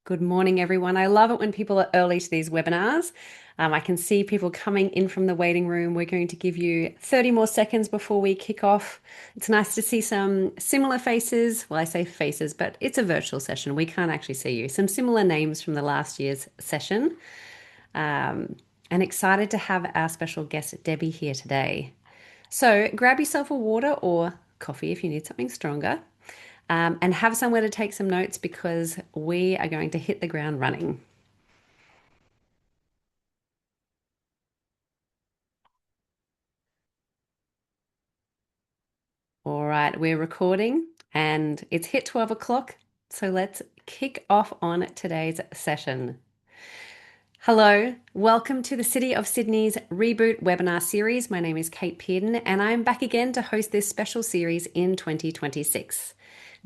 Good morning, everyone. I love it when people are early to these webinars. I can see people coming in from the waiting room. We're going to give you 30 more seconds before we kick off. It's nice to see some similar faces. Well, I say faces, but it's a virtual session. We can't actually see you. Some similar names from the last year's session. Um, and excited to have our special guest, Debbie, here today. So grab yourself a water or coffee if you need something stronger, and have somewhere to take some notes because we are going to hit the ground running. All right, we're recording and it's hit 12 o'clock. So let's kick off on today's session. Hello, welcome to the City of Sydney's Reboot webinar series. My name is Kate Pearden and I'm back again to host this special series in 2026.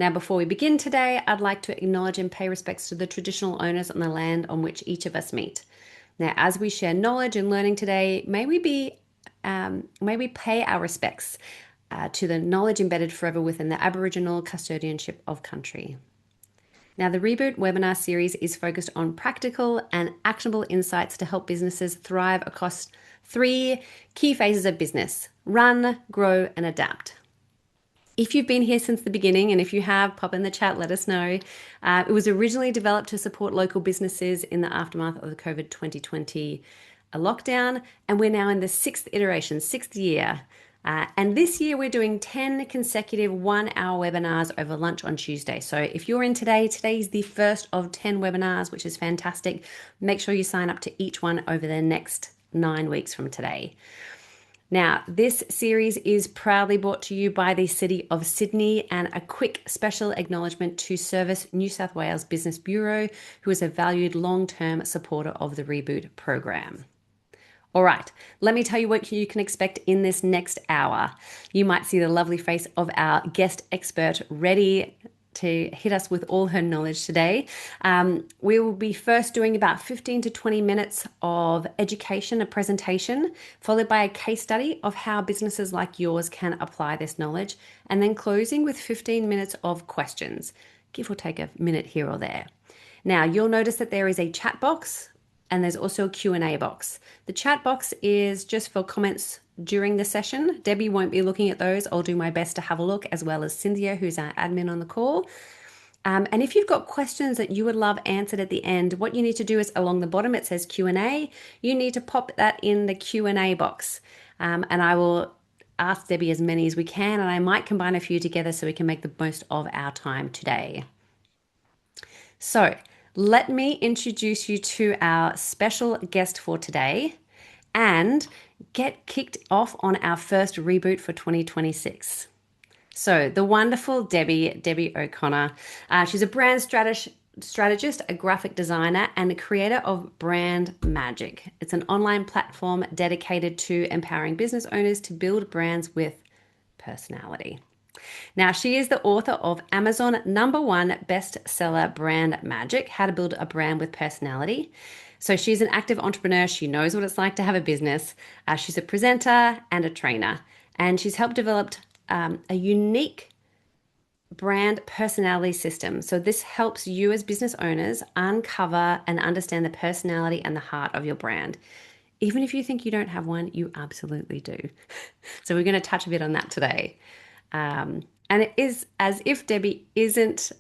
Now, before we begin today, I'd like to acknowledge and pay respects to the traditional owners on the land on which each of us meet. Now, as we share knowledge and learning today, may we pay our respects to the knowledge embedded forever within the Aboriginal custodianship of country. Now, the Reboot webinar series is focused on practical and actionable insights to help businesses thrive across three key phases of business: run, grow, and adapt. If you've been here since the beginning, and if you have, pop in the chat, let us know. It was originally developed to support local businesses in the aftermath of the COVID 2020 lockdown, and we're now in the sixth iteration, sixth year. And this year we're doing 10 consecutive 1 hour webinars over lunch on Tuesday. So if you're in today, today is the first of 10 webinars, which is fantastic. Make sure you sign up to each one over the next 9 weeks from today. Now, this series is proudly brought to you by the City of Sydney, and a quick special acknowledgement to Service New South Wales Business Bureau, who is a valued long-term supporter of the Reboot program. All right, let me tell you what you can expect in this next hour. You might see the lovely face of our guest expert ready to hit us with all her knowledge today. We will be first doing about 15 to 20 minutes of education, a presentation, followed by a case study of how businesses like yours can apply this knowledge, and then closing with 15 minutes of questions, give or take a minute here or there. Now, you'll notice that there is a chat box and there's also a Q&A box. The chat box is just for comments during the session. Debbie won't be looking at those. I'll do my best to have a look, as well as Cynthia, who's our admin on the call. And if you've got questions that you would love answered at the end, what you need to do is along the bottom, it says Q&A. You need to pop that in the Q&A box. And I will ask Debbie as many as we can, and I might combine a few together so we can make the most of our time today. So let me introduce you to our special guest for today and get kicked off on our first reboot for 2026. So the wonderful Debbie O'Connor. She's a brand strategist, a graphic designer, and the creator of Brand Magic. It's an online platform dedicated to empowering business owners to build brands with personality. Now, she is the author of Amazon #1 bestseller Brand Magic: How to Build a Brand with Personality. So she's an active entrepreneur. She knows what it's like to have a business. She's a presenter and a trainer, and she's helped develop a unique brand personality system. So this helps you as business owners uncover and understand the personality and the heart of your brand. Even if you think you don't have one, you absolutely do. So we're going to touch a bit on that today. And it is as if Debbie isn't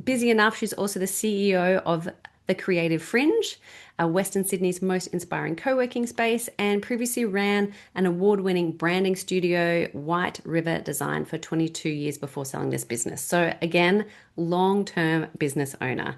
busy enough. She's also the CEO of the Creative Fringe, Western Sydney's most inspiring co-working space, and previously ran an award-winning branding studio, White River Design, for 22 years before selling this business. So again, long-term business owner.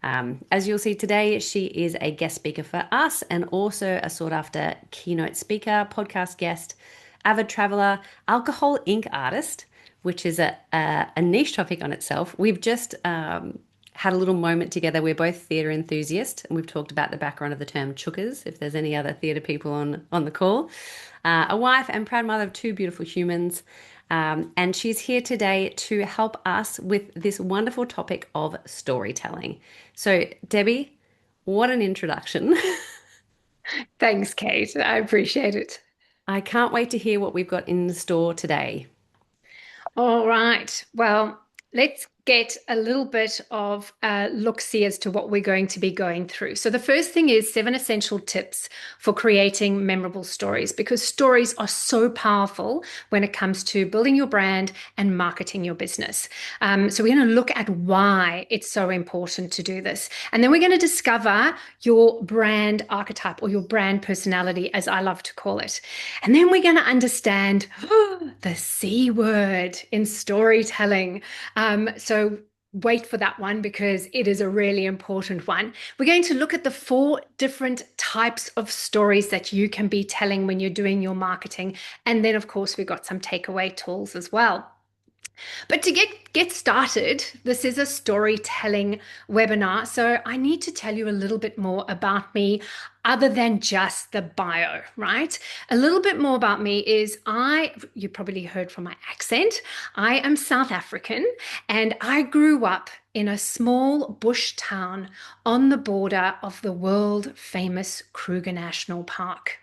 As you'll see today, she is a guest speaker for us and also a sought-after keynote speaker, podcast guest, avid traveler, alcohol ink artist, which is a niche topic on itself. We've just had a little moment together. We're both theatre enthusiasts, and we've talked about the background of the term chookers, if there's any other theatre people on the call. A wife and proud mother of two beautiful humans. And she's here today to help us with this wonderful topic of storytelling. So, Debbie, what an introduction. Thanks, Kate. I appreciate it. I can't wait to hear what we've got in the store today. All right. Well, let's get a little bit of a look-see as to what we're going to be going through. So the first thing is 7 essential tips for creating memorable stories, because stories are so powerful when it comes to building your brand and marketing your business. So we're going to look at why it's so important to do this. And then we're going to discover your brand archetype or your brand personality, as I love to call it. And then we're going to understand the C word in storytelling. So wait for that one because it is a really important one. We're going to look at the 4 different types of stories that you can be telling when you're doing your marketing. And then, of course, we've got some takeaway tools as well. But to get started, this is a storytelling webinar. So I need to tell you a little bit more about me other than just the bio, right? A little bit more about me is you probably heard from my accent, I am South African and I grew up in a small bush town on the border of the world famous Kruger National Park.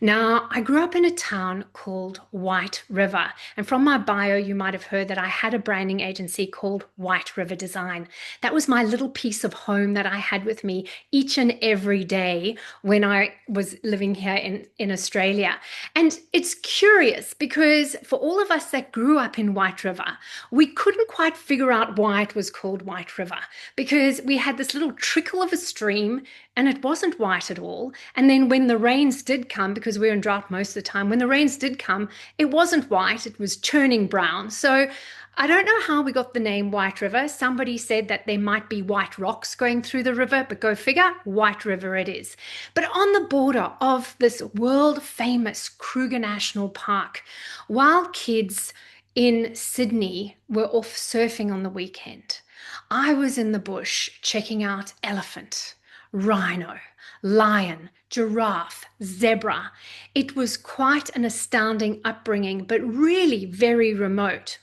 Now, I grew up in a town called White River. And from my bio, you might have heard that I had a branding agency called White River Design. That was my little piece of home that I had with me each and every day when I was living here in Australia. And it's curious because for all of us that grew up in White River, we couldn't quite figure out why it was called White River because we had this little trickle of a stream and it wasn't white at all. And then when the rains did come, because we were in drought most of the time, when the rains did come, it wasn't white, it was churning brown. So I don't know how we got the name White River. Somebody said that there might be white rocks going through the river, but go figure, White River it is. But on the border of this world famous Kruger National Park, while kids in Sydney were off surfing on the weekend, I was in the bush checking out elephant, rhino, lion, giraffe, zebra. It was quite an astounding upbringing, but really very remote.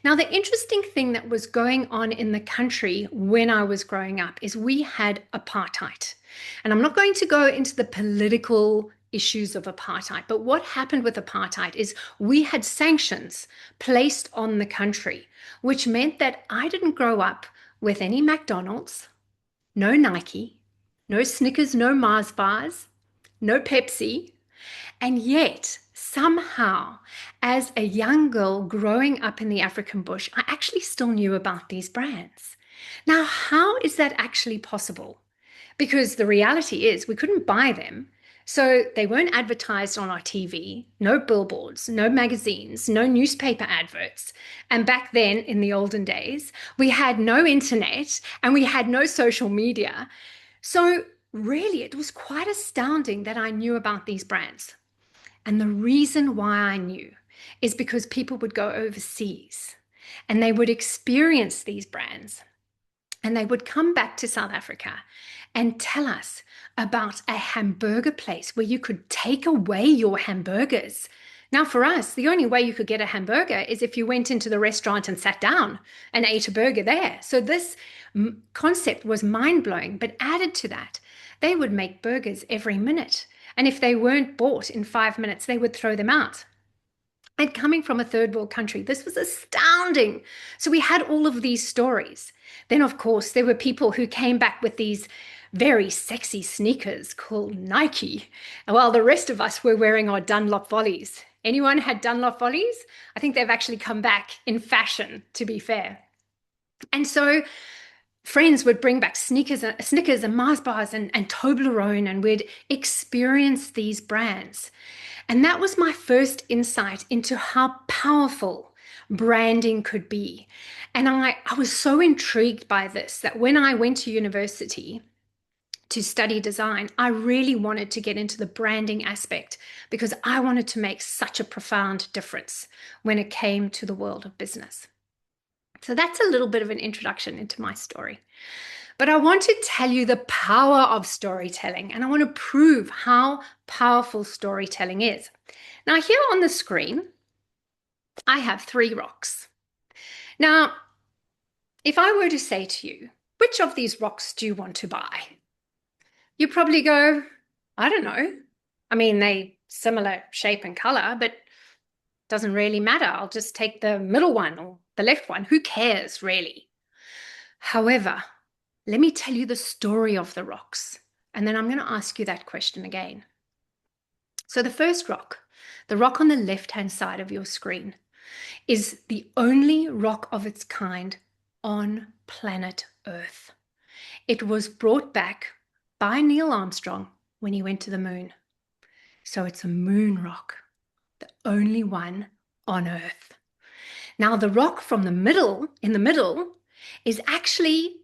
Now, the interesting thing that was going on in the country when I was growing up is we had apartheid. And I'm not going to go into the political issues of apartheid, but what happened with apartheid is we had sanctions placed on the country, which meant that I didn't grow up with any McDonald's, no Nike, no Snickers, no Mars bars, no Pepsi. And yet, somehow, as a young girl growing up in the African bush, I actually still knew about these brands. Now, how is that actually possible? Because the reality is we couldn't buy them. So they weren't advertised on our TV, no billboards, no magazines, no newspaper adverts. And back then, in the olden days, we had no internet and we had no social media. So really, it was quite astounding that I knew about these brands. And the reason why I knew is because people would go overseas and they would experience these brands and they would come back to South Africa and tell us about a hamburger place where you could take away your hamburgers. Now, for us, the only way you could get a hamburger is if you went into the restaurant and sat down and ate a burger there. So this concept was mind-blowing, but added to that, they would make burgers every minute. And if they weren't bought in 5 minutes, they would throw them out. And coming from a third world country, this was astounding. So we had all of these stories. Then, of course, there were people who came back with these very sexy sneakers called Nike, while the rest of us were wearing our Dunlop Volleys. Anyone had Dunlop Volleys? I think they've actually come back in fashion, to be fair. And so friends would bring back Snickers and Mars bars and Toblerone, and we'd experience these brands. And that was my first insight into how powerful branding could be. And I was so intrigued by this that when I went to university to study design, I really wanted to get into the branding aspect because I wanted to make such a profound difference when it came to the world of business. So that's a little bit of an introduction into my story. But I want to tell you the power of storytelling, and I want to prove how powerful storytelling is. Now, here on the screen, I have 3 rocks. Now, if I were to say to you, which of these rocks do you want to buy? You probably go, I don't know. I mean, they similar shape and color, but doesn't really matter. I'll just take the middle one or the left one. Who cares, really? However, let me tell you the story of the rocks. And then I'm going to ask you that question again. So, the first rock, the rock on the left hand side of your screen, is the only rock of its kind on planet Earth. It was brought back by Neil Armstrong when he went to the moon. So, it's a moon rock, the only one on Earth. Now, the rock from in the middle, is actually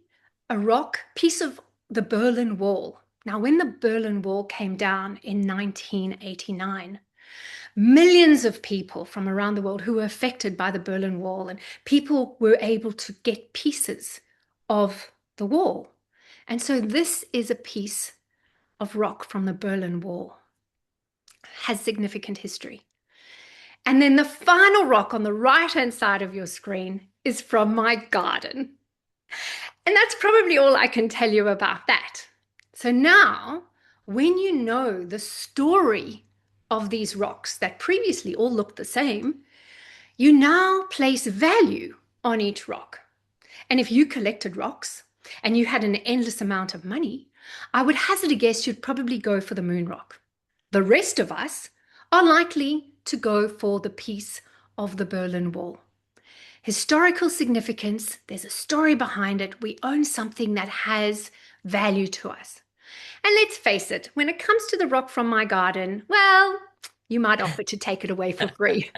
a rock piece of the Berlin Wall. Now, when the Berlin Wall came down in 1989, millions of people from around the world who were affected by the Berlin Wall, and people were able to get pieces of the wall. And so this is a piece of rock from the Berlin Wall. Has significant history. And then the final rock on the right-hand side of your screen is from my garden. And that's probably all I can tell you about that. So now, when you know the story of these rocks that previously all looked the same, you now place value on each rock. And if you collected rocks and you had an endless amount of money, I would hazard a guess you'd probably go for the moon rock. The rest of us are likely to go for the piece of the Berlin Wall. Historical significance, there's a story behind it. We own something that has value to us. And let's face it, when it comes to the rock from my garden, well, you might offer to take it away for free.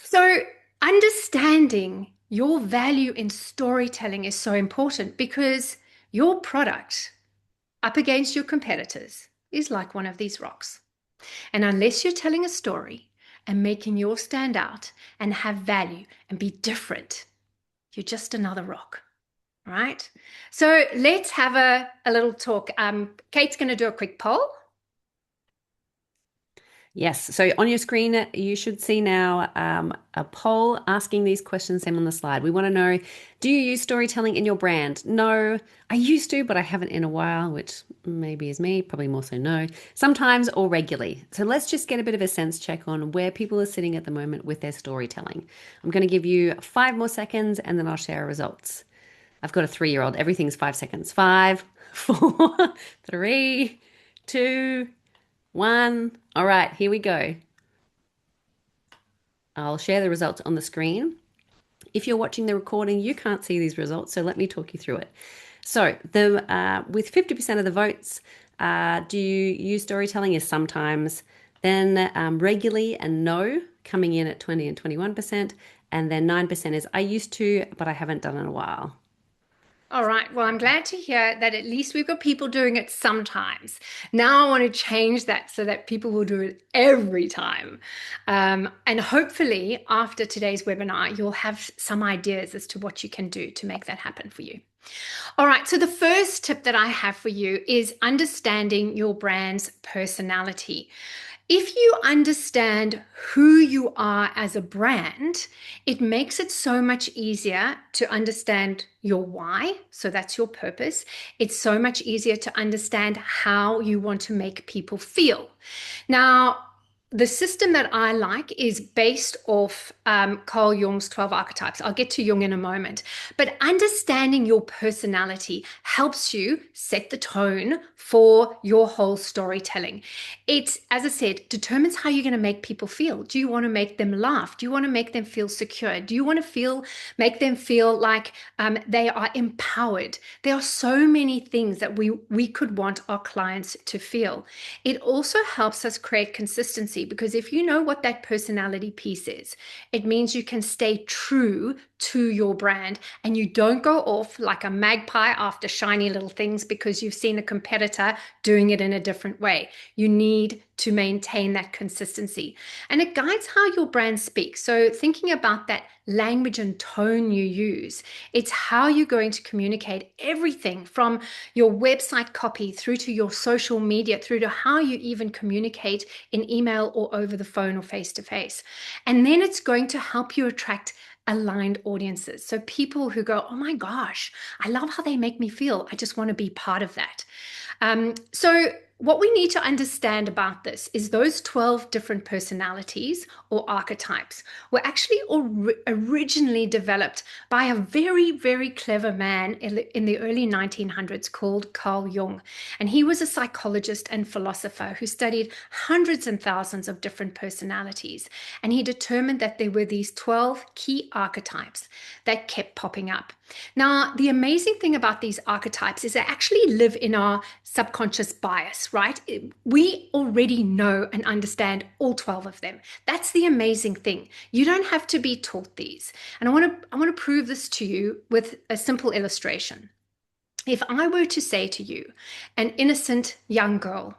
So, understanding your value in storytelling is so important because your product up against your competitors is like one of these rocks. And unless you're telling a story and making yours stand out and have value and be different, you're just another rock, right? So let's have a little talk. Kate's going to do a quick poll. Yes. So on your screen, you should see now a poll asking these questions, same on the slide. We want to know, do you use storytelling in your brand? No, I used to, but I haven't in a while, which maybe is me, probably more so no, sometimes or regularly. So let's just get a bit of a sense check on where people are sitting at the moment with their storytelling. I'm going to give you 5 more seconds and then I'll share results. I've got a 3-year-old. Everything's 5 seconds. 5, 4, 3, 2, 1. All right, here we go. I'll share the results on the screen. If you're watching the recording, you can't see these results, so let me talk you through it. So, with 50% of the votes, do you use storytelling? Is sometimes, then regularly and no, coming in at 20 and 21%, and then 9% is I used to, but I haven't done it in a while. All right. Well, I'm glad to hear that at least we've got people doing it sometimes. Now I want to change that so that people will do it every time. And hopefully, after today's webinar, you'll have some ideas as to what you can do to make that happen for you. All right. So the first tip that I have for you is understanding your brand's personality. If you understand who you are as a brand, it makes it so much easier to understand your why. So that's your purpose. It's so much easier to understand how you want to make people feel. Now, the system that I like is based off Carl Jung's 12 archetypes. I'll get to Jung in a moment. But understanding your personality helps you set the tone for your whole storytelling. It, as I said, determines how you're going to make people feel. Do you want to make them laugh? Do you want to make them feel secure? Do you want to make them feel like they are empowered? There are so many things that we could want our clients to feel. It also helps us create consistency because if you know what that personality piece is, it means you can stay true to your brand and you don't go off like a magpie after shiny little things because you've seen a competitor doing it in a different way. You need to maintain that consistency. And it guides how your brand speaks. So thinking about that language and tone you use, it's how you're going to communicate everything from your website copy through to your social media, through to how you even communicate in email or over the phone or face to face. And then it's going to help you attract aligned audiences. So people who go, oh my gosh, I love how they make me feel. I just want to be part of that. So what we need to understand about this is those 12 different personalities or archetypes were actually originally developed by a very, very clever man in the early 1900s called Carl Jung. And he was a psychologist and philosopher who studied hundreds and thousands of different personalities. And he determined that there were these 12 key archetypes that kept popping up. Now, the amazing thing about these archetypes is they actually live in our subconscious bias, right? We already know and understand all 12 of them. That's the amazing thing. You don't have to be taught these. And I want to prove this to you with a simple illustration. If I were to say to you, an innocent young girl,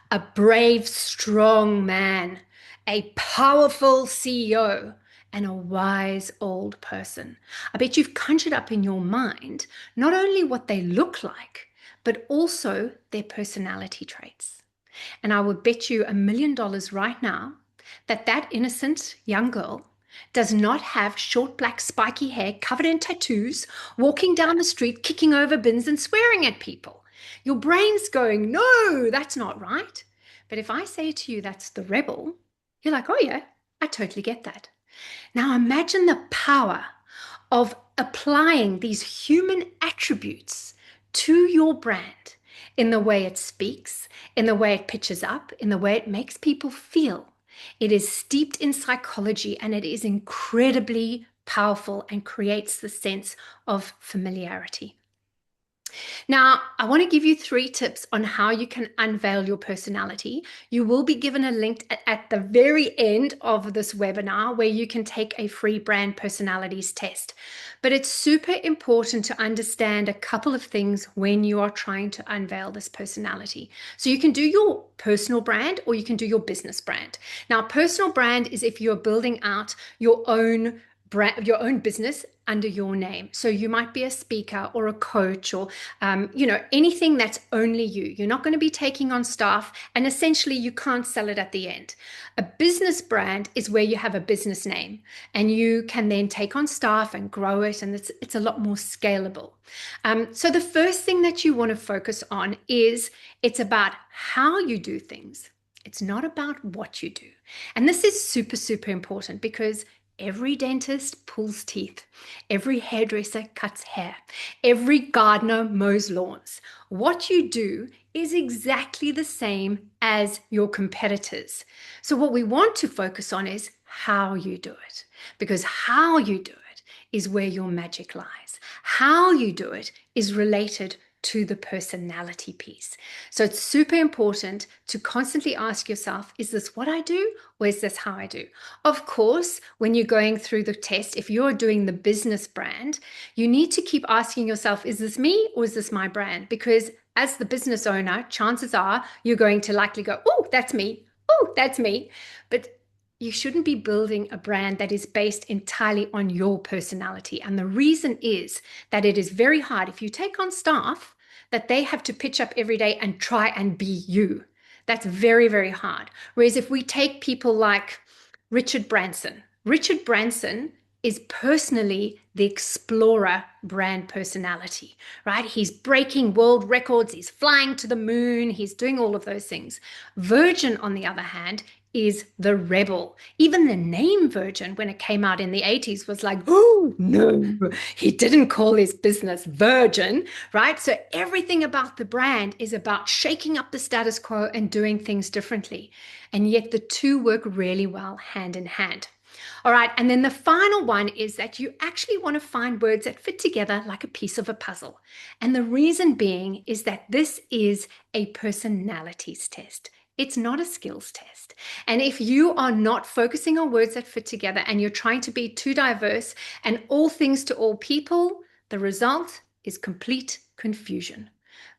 a brave, strong man, a powerful CEO, and a wise old person. I bet you've conjured up in your mind not only what they look like, but also their personality traits. And I would bet you $1 million right now that that innocent young girl does not have short black spiky hair covered in tattoos, walking down the street, kicking over bins and swearing at people. Your brain's going, no, that's not right. But if I say to you that's the rebel, you're like, oh yeah, I totally get that. Now imagine the power of applying these human attributes to your brand in the way it speaks, in the way it pitches up, in the way it makes people feel. It is steeped in psychology and it is incredibly powerful and creates the sense of familiarity. Now, I want to give you 3 tips on how you can unveil your personality. You will be given a link at the very end of this webinar where you can take a free brand personalities test. But it's super important to understand a couple of things when you are trying to unveil this personality. So you can do your personal brand or you can do your business brand. Now, personal brand is if you're building out your own brand, your own business under your name. So you might be a speaker or a coach or, anything that's only you. You're not going to be taking on staff and essentially you can't sell it at the end. A business brand is where you have a business name and you can then take on staff and grow it and it's a lot more scalable. So the first thing that you want to focus on is it's about how you do things. It's not about what you do. And this is super, super important because every dentist pulls teeth. Every hairdresser cuts hair. Every gardener mows lawns. What you do is exactly the same as your competitors. So what we want to focus on is how you do it, because how you do it is where your magic lies. How you do it is related to the personality piece. So it's super important to constantly ask yourself, is this what I do or is this how I do? Of course, when you're going through the test, if you're doing the business brand, you need to keep asking yourself, is this me or is this my brand? Because as the business owner, chances are you're going to likely go, oh, that's me. Oh, that's me. But you shouldn't be building a brand that is based entirely on your personality. And the reason is that it is very hard if you take on staff that they have to pitch up every day and try and be you. That's very, very hard. Whereas if we take people like Richard Branson is personally the explorer brand personality, right? He's breaking world records, he's flying to the moon, he's doing all of those things. Virgin, on the other hand, is the rebel. Even the name Virgin, when it came out in the 80s, was like, oh, no, he didn't call his business Virgin, right? So everything about the brand is about shaking up the status quo and doing things differently. And yet the two work really well hand in hand. All right, and then the final one is that you actually want to find words that fit together like a piece of a puzzle. And the reason being is that this is a personalities test. It's not a skills test. And if you are not focusing on words that fit together and you're trying to be too diverse and all things to all people, the result is complete confusion.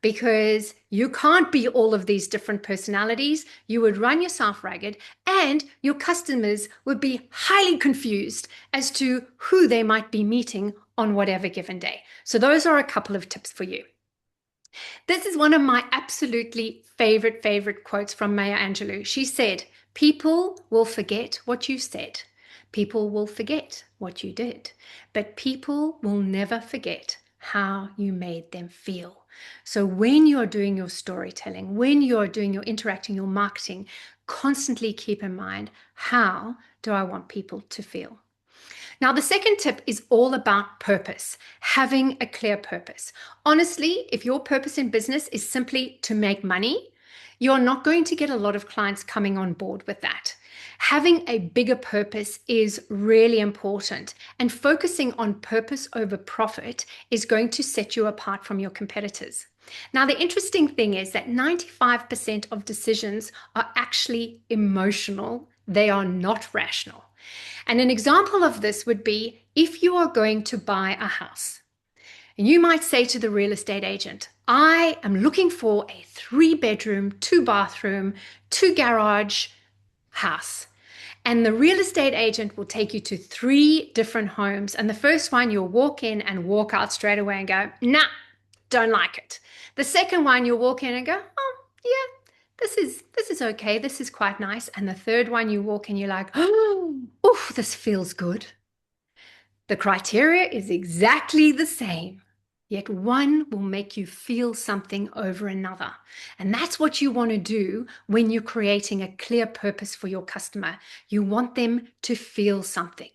Because you can't be all of these different personalities. You would run yourself ragged and your customers would be highly confused as to who they might be meeting on whatever given day. So those are a couple of tips for you. This is one of my absolutely favorite quotes from Maya Angelou. She said, people will forget what you said. People will forget what you did, but people will never forget how you made them feel. So when you're doing your storytelling, when you're doing your interacting, your marketing, constantly keep in mind, how do I want people to feel? Now, the second tip is all about purpose, having a clear purpose. Honestly, if your purpose in business is simply to make money, you're not going to get a lot of clients coming on board with that. Having a bigger purpose is really important, and focusing on purpose over profit is going to set you apart from your competitors. Now, the interesting thing is that 95% of decisions are actually emotional, they are not rational. And an example of this would be if you are going to buy a house. And you might say to the real estate agent, I am looking for a 3 bedroom, 2 bathroom, 2 garage house. And the real estate agent will take you to 3 different homes. And the first one, you'll walk in and walk out straight away and go, nah, don't like it. The second one, you'll walk in and go, oh, yeah, this is okay. This is quite nice. And the third one, you walk in, you're like, oh, this feels good. The criteria is exactly the same, yet one will make you feel something over another. And that's what you want to do when you're creating a clear purpose for your customer. You want them to feel something.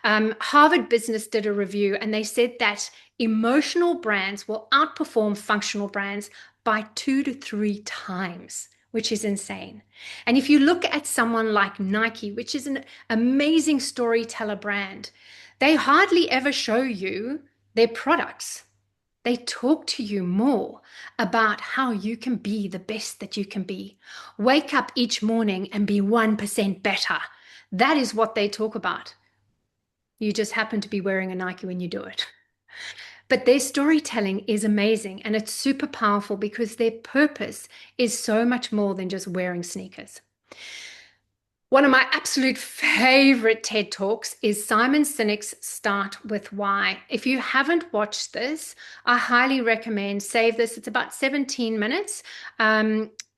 Harvard Business did a review and they said that emotional brands will outperform functional brands by 2 to 3 times, which is insane. And if you look at someone like Nike, which is an amazing storyteller brand, they hardly ever show you their products. They talk to you more about how you can be the best that you can be. Wake up each morning and be 1% better. That is what they talk about. You just happen to be wearing a Nike when you do it. But their storytelling is amazing and it's super powerful because their purpose is so much more than just wearing sneakers. One of my absolute favorite TED Talks is Simon Sinek's Start With Why. If you haven't watched this, I highly recommend save this. It's about 17 minutes.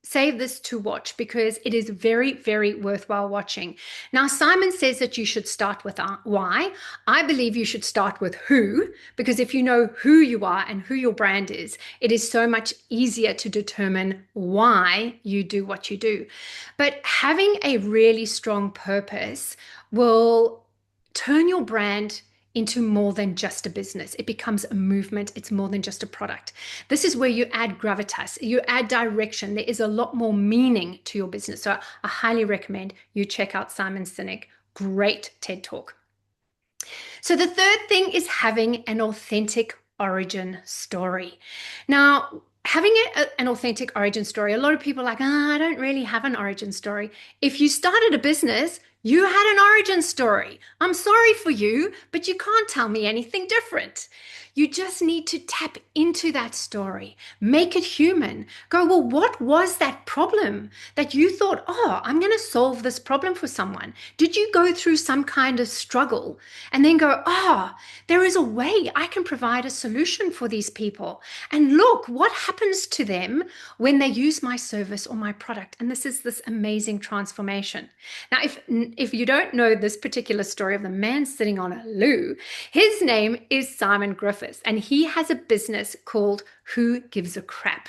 Save this to watch because it is very, very worthwhile watching. Now, Simon says that you should start with why. I believe you should start with who, because if you know who you are and who your brand is, it is so much easier to determine why you do what you do. But having a really strong purpose will turn your brand into more than just a business. It becomes a movement. It's more than just a product. This is where you add gravitas, you add direction. There is a lot more meaning to your business. So I highly recommend you check out Simon Sinek. Great TED Talk. So the third thing is having an authentic origin story. Now, having an authentic origin story, a lot of people are like, I don't really have an origin story. If you started a business, you had an origin story. I'm sorry for you, but you can't tell me anything different. You just need to tap into that story, make it human. Go, well, what was that problem that you thought, oh, I'm going to solve this problem for someone? Did you go through some kind of struggle and then go, oh, there is a way I can provide a solution for these people? And look, what happens to them when they use my service or my product? And this is this amazing transformation. Now, if you don't know this particular story of the man sitting on a loo, his name is Simon Griffiths, and he has a business called Who Gives a Crap.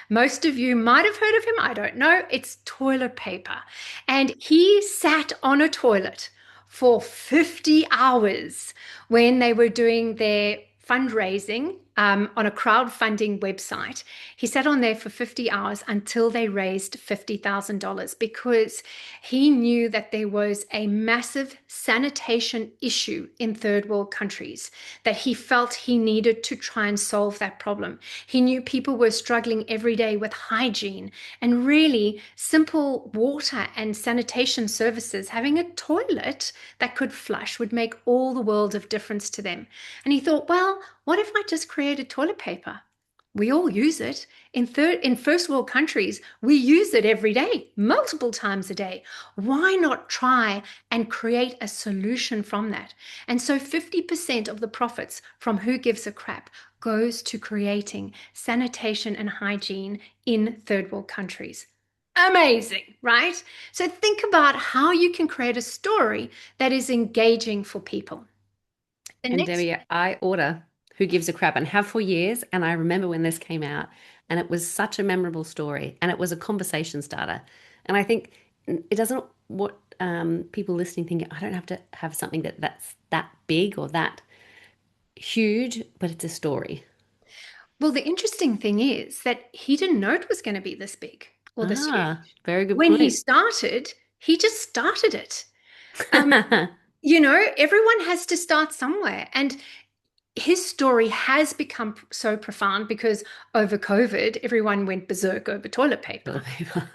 Most of you might have heard of him. I don't know. It's toilet paper. And he sat on a toilet for 50 hours when they were doing their fundraising on a crowdfunding website. He sat on there for 50 hours until they raised $50,000 because he knew that there was a massive sanitation issue in third world countries that he felt he needed to try and solve that problem. He knew people were struggling every day with hygiene and really simple water and sanitation services. Having a toilet that could flush would make all the world of difference to them. And he thought, well, what if I just created toilet paper? We all use it. In first world countries, we use it every day, multiple times a day. Why not try and create a solution from that? And so 50% of the profits from Who Gives a Crap goes to creating sanitation and hygiene in third world countries. Amazing, right? So think about how you can create a story that is engaging for people. The And next Debbie, I order. Who gives a crap, and have for years. And I remember when this came out, and it was such a memorable story, and it was a conversation starter. And I think it doesn't what people listening think. I don't have to have something that's that big or that huge, but it's a story. Well, the interesting thing is that he didn't know it was going to be this big or this Ah, huge. very good When he point. started, he just started it. Um, everyone has to start somewhere. And his story has become so profound because over COVID, everyone went berserk over toilet paper. Toilet paper.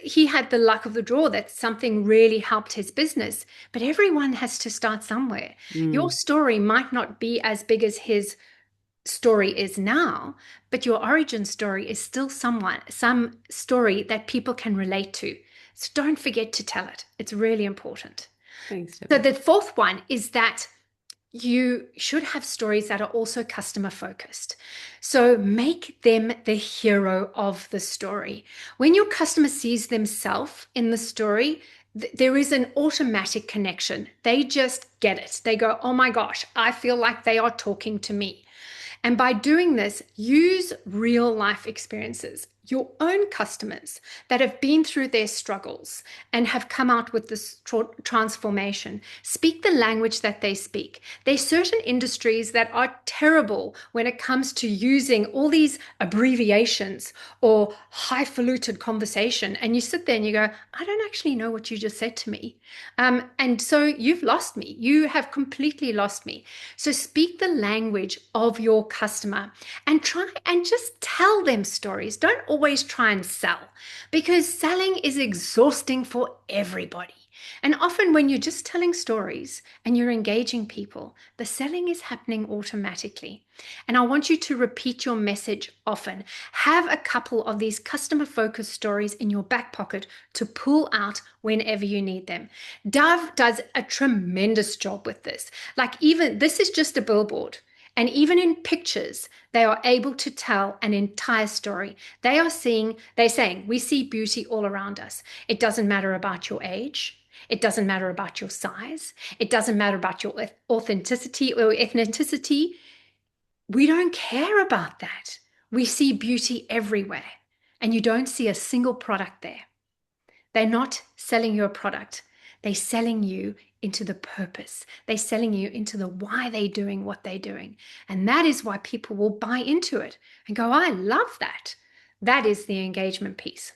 He had the luck of the draw that something really helped his business, but everyone has to start somewhere. Your Mm, story might not be as big as his story is now, but your origin story is still some story that people can relate to. So don't forget to tell it. It's really important. thanks, So Debbie. the fourth one is that you should have stories that are also customer focused. So make them the hero of the story. When your customer sees themselves in the story, there is an automatic connection. They just get it. They go, oh my gosh, I feel like they are talking to me. And by doing this, use real life experiences, your own customers that have been through their struggles and have come out with this transformation. Speak the language that they speak. There's certain industries that are terrible when it comes to using all these abbreviations or highfalutin conversation. And you sit there and you go, I don't actually know what you just said to me. And so you've lost me. You have completely lost me. So speak the language of your customer and try and just tell them stories. Don't always try and sell because selling is exhausting for everybody. And often, when you're just telling stories and you're engaging people, the selling is happening automatically. And I want you to repeat your message often. Have a couple of these customer focused stories in your back pocket to pull out whenever you need them. Dove does a tremendous job with this. Like, even this is just a billboard. And even in pictures, they are able to tell an entire story. They're saying, we see beauty all around us. It doesn't matter about your age. It doesn't matter about your size. It doesn't matter about your authenticity or ethnicity. We don't care about that. We see beauty everywhere. And you don't see a single product there. They're not selling you a product. They're selling you into the purpose. They're selling you into the why they're doing what they're doing. And that is why people will buy into it and go, I love that. That is the engagement piece.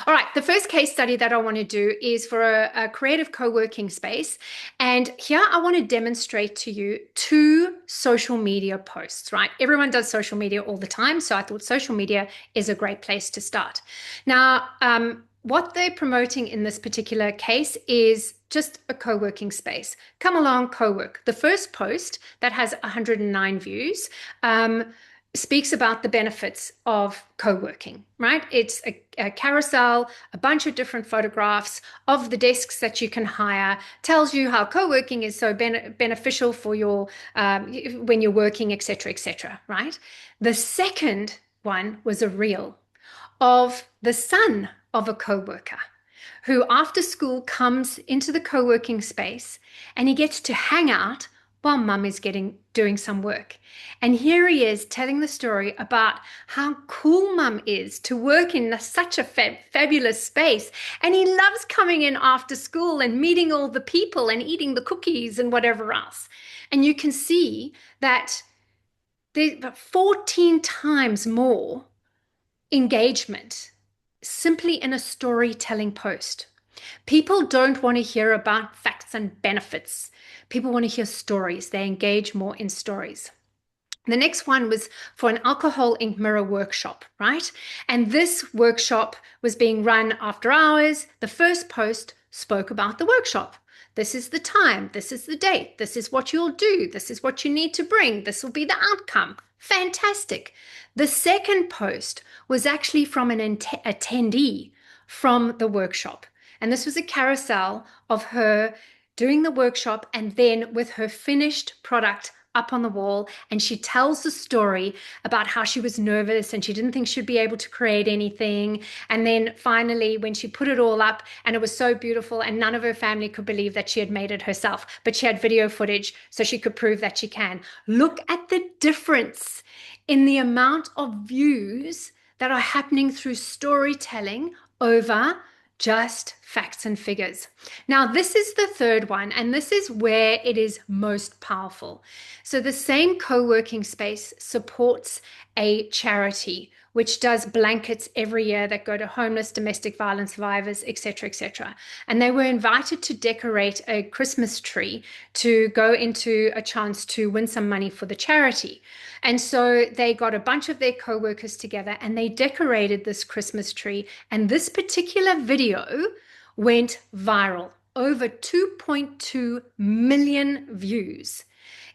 All right, the first case study that I want to do is for a creative co-working space. And here I want to demonstrate to you two social media posts, right? Everyone does social media all the time. So I thought social media is a great place to start. Now, what they're promoting in this particular case is just a co-working space. Come along, co-work. The first post that has 109 views speaks about the benefits of co-working, right? It's a carousel, a bunch of different photographs of the desks that you can hire, tells you how co-working is so beneficial for your when you're working, etc., right? The second one was a reel of the son of a co-worker who after school comes into the co-working space and he gets to hang out while mum is doing some work. And here he is telling the story about how cool mum is to work in such a fabulous space. And he loves coming in after school and meeting all the people and eating the cookies and whatever else. And you can see that there's 14 times more engagement simply in a storytelling post. People don't want to hear about facts and benefits. People want to hear stories. They engage more in stories. The next one was for an alcohol ink mirror workshop, right? And this workshop was being run after hours. The first post spoke about the workshop. This is the time. This is the date. This is what you'll do. This is what you need to bring. This will be the outcome. Fantastic. The second post was actually from an attendee from the workshop. And this was a carousel of her doing the workshop and then with her finished product up on the wall, and she tells the story about how she was nervous and she didn't think she'd be able to create anything. And then finally, when she put it all up and it was so beautiful, and none of her family could believe that she had made it herself, but she had video footage so she could prove that she can. Look at the difference in the amount of views that are happening through storytelling over just facts and figures. Now, this is the third one, and this is where it is most powerful. So, the same co working space supports a charity which does blankets every year that go to homeless, domestic violence survivors, etc., etc. And they were invited to decorate a Christmas tree to go into a chance to win some money for the charity. And so they got a bunch of their co-workers together and they decorated this Christmas tree. And this particular video went viral, over 2.2 million views.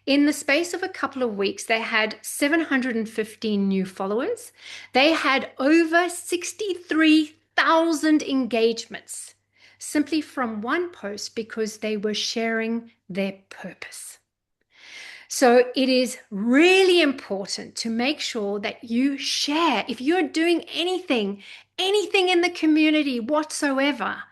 In the space of a couple of weeks, they had 715 new followers. They had over 63,000 engagements simply from one post because they were sharing their purpose. So it is really important to make sure that you share. If you're doing anything in the community whatsoever,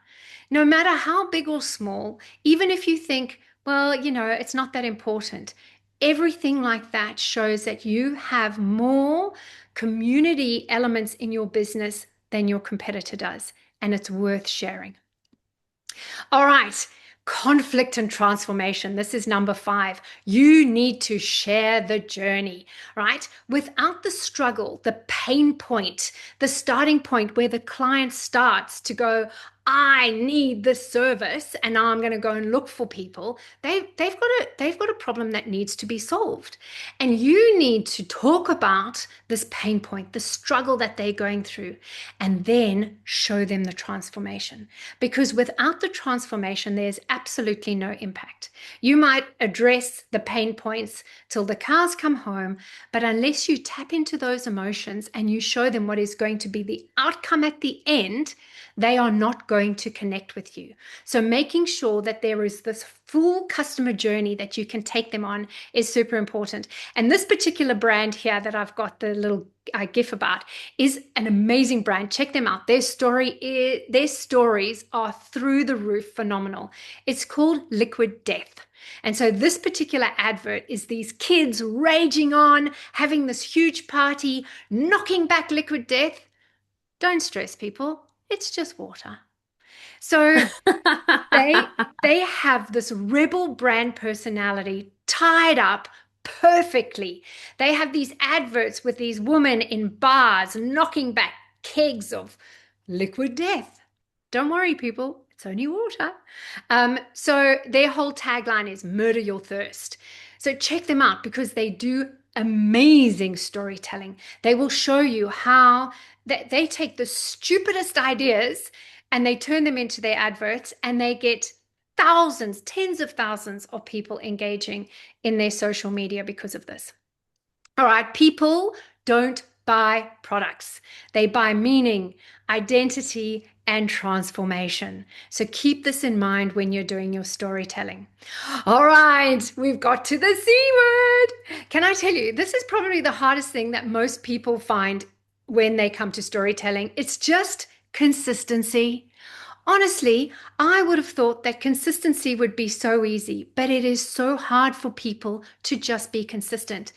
no matter how big or small, even if you think, well, it's not that important, everything like that shows that you have more community elements in your business than your competitor does, and it's worth sharing. All right. Conflict and transformation. This is number 5. You need to share the journey, right? Without the struggle, the pain point, the starting point where the client starts to go, I need this service, and now I'm going to go and look for people. They've got a problem that needs to be solved. And you need to talk about this pain point, the struggle that they're going through, and then show them the transformation. Because without the transformation, there's absolutely no impact. You might address the pain points till the cows come home, but unless you tap into those emotions and you show them what is going to be the outcome at the end, they are not going to connect with you. So making sure that there is this full customer journey that you can take them on is super important. And this particular brand here that I've got the little GIF about is an amazing brand. Check them out. Their stories are through the roof phenomenal. It's called Liquid Death. And so this particular advert is these kids raging on, having this huge party, knocking back liquid death. Don't stress, people. It's just water. So they have this rebel brand personality tied up perfectly. They have these adverts with these women in bars knocking back kegs of liquid death. Don't worry, people. It's only water. So their whole tagline is murder your thirst. So check them out because they do amazing storytelling. They will show you how they take the stupidest ideas and they turn them into their adverts, and they get thousands, tens of thousands of people engaging in their social media because of this. All right, people don't buy products. They buy meaning, identity, and transformation. So keep this in mind when you're doing your storytelling. All right, we've got to the C word. Can I tell you, this is probably the hardest thing that most people find when they come to storytelling. It's just consistency. Honestly, I would have thought that consistency would be so easy, but it is so hard for people to just be consistent.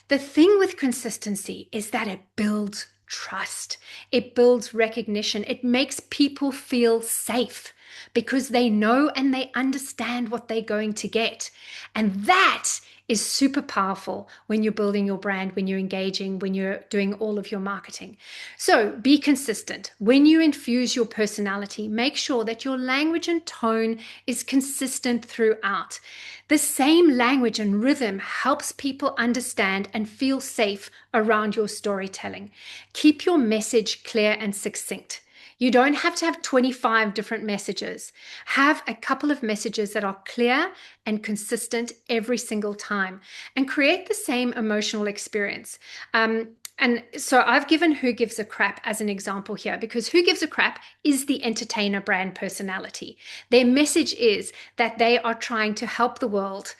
The thing with consistency is that it builds trust. It builds recognition. It makes people feel safe because they know and they understand what they're going to get. And that is super powerful when you're building your brand, when you're engaging, when you're doing all of your marketing. So be consistent. When you infuse your personality, make sure that your language and tone is consistent throughout. The same language and rhythm helps people understand and feel safe around your storytelling. Keep your message clear and succinct. You don't have to have 25 different messages. Have a couple of messages that are clear and consistent every single time, and create the same emotional experience. And so I've given Who Gives a Crap as an example here, because Who Gives a Crap is the entertainer brand personality. Their message is that they are trying to help the world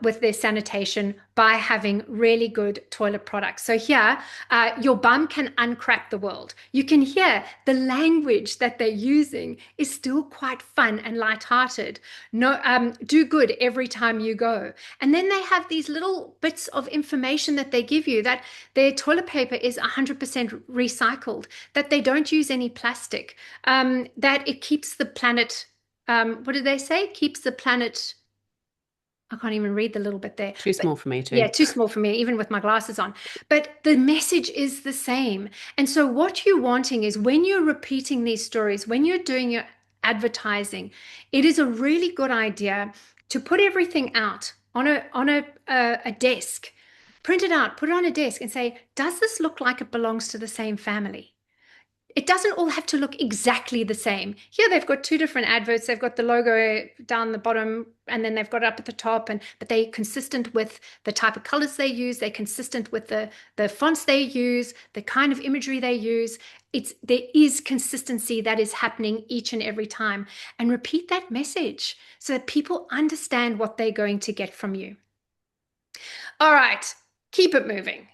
with their sanitation by having really good toilet products. So here, your bum can uncrack the world. You can hear the language that they're using is still quite fun and lighthearted. No, do good every time you go. And then they have these little bits of information that they give you that their toilet paper is 100% recycled, that they don't use any plastic, that it keeps the planet, what did they say? Keeps the planet, I can't even read the little bit there. Too But small for me yeah, too. too small for me, even with my glasses on. But the message is the same. And so what you're wanting is when you're repeating these stories, when you're doing your advertising, it is a really good idea to put everything out on a desk, print it out, put it on a desk and say, does this look like it belongs to the same family? It doesn't all have to look exactly the same. Here they've got two different adverts. They've got the logo down the bottom and then they've got it up at the top, and but they're consistent with the type of colors they use. They're consistent with the fonts they use, the kind of imagery they use. There is consistency that is happening each and every time. And repeat that message so that people understand what they're going to get from you. All right, keep it moving.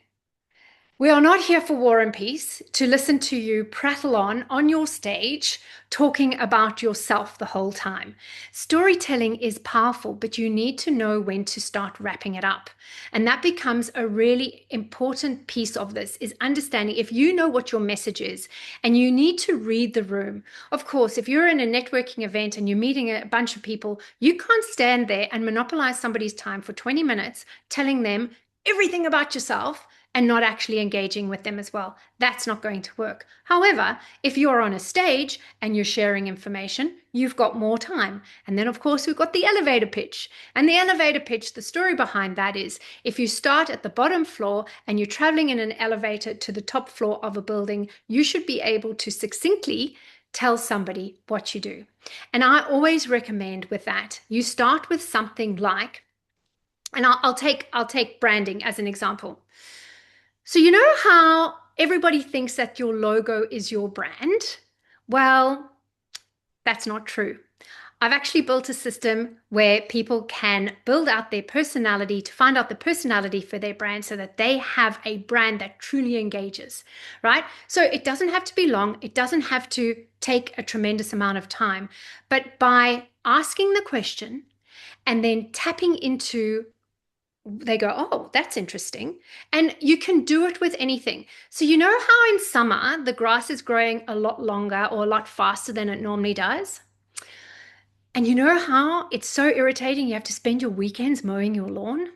We are not here for war and peace, to listen to you prattle on your stage, talking about yourself the whole time. Storytelling is powerful, but you need to know when to start wrapping it up. And that becomes a really important piece of this, is understanding if you know what your message is and you need to read the room. Of course, if you're in a networking event and you're meeting a bunch of people, you can't stand there and monopolize somebody's time for 20 minutes telling them everything about yourself and not actually engaging with them as well. That's not going to work. However, if you're on a stage and you're sharing information, you've got more time. And then, of course, we've got the elevator pitch. And the elevator pitch, the story behind that is if you start at the bottom floor and you're traveling in an elevator to the top floor of a building, you should be able to succinctly tell somebody what you do. And I always recommend with that, you start with something like, and I'll take branding as an example. So, you know how everybody thinks that your logo is your brand? Well, that's not true. I've actually built a system where people can build out their personality to find out the personality for their brand so that they have a brand that truly engages, right? So it doesn't have to be long, it doesn't have to take a tremendous amount of time, but by asking the question and then tapping into, they go, oh, that's interesting. And you can do it with anything. So, you know how in summer the grass is growing a lot longer or a lot faster than it normally does? And you know how it's so irritating you have to spend your weekends mowing your lawn?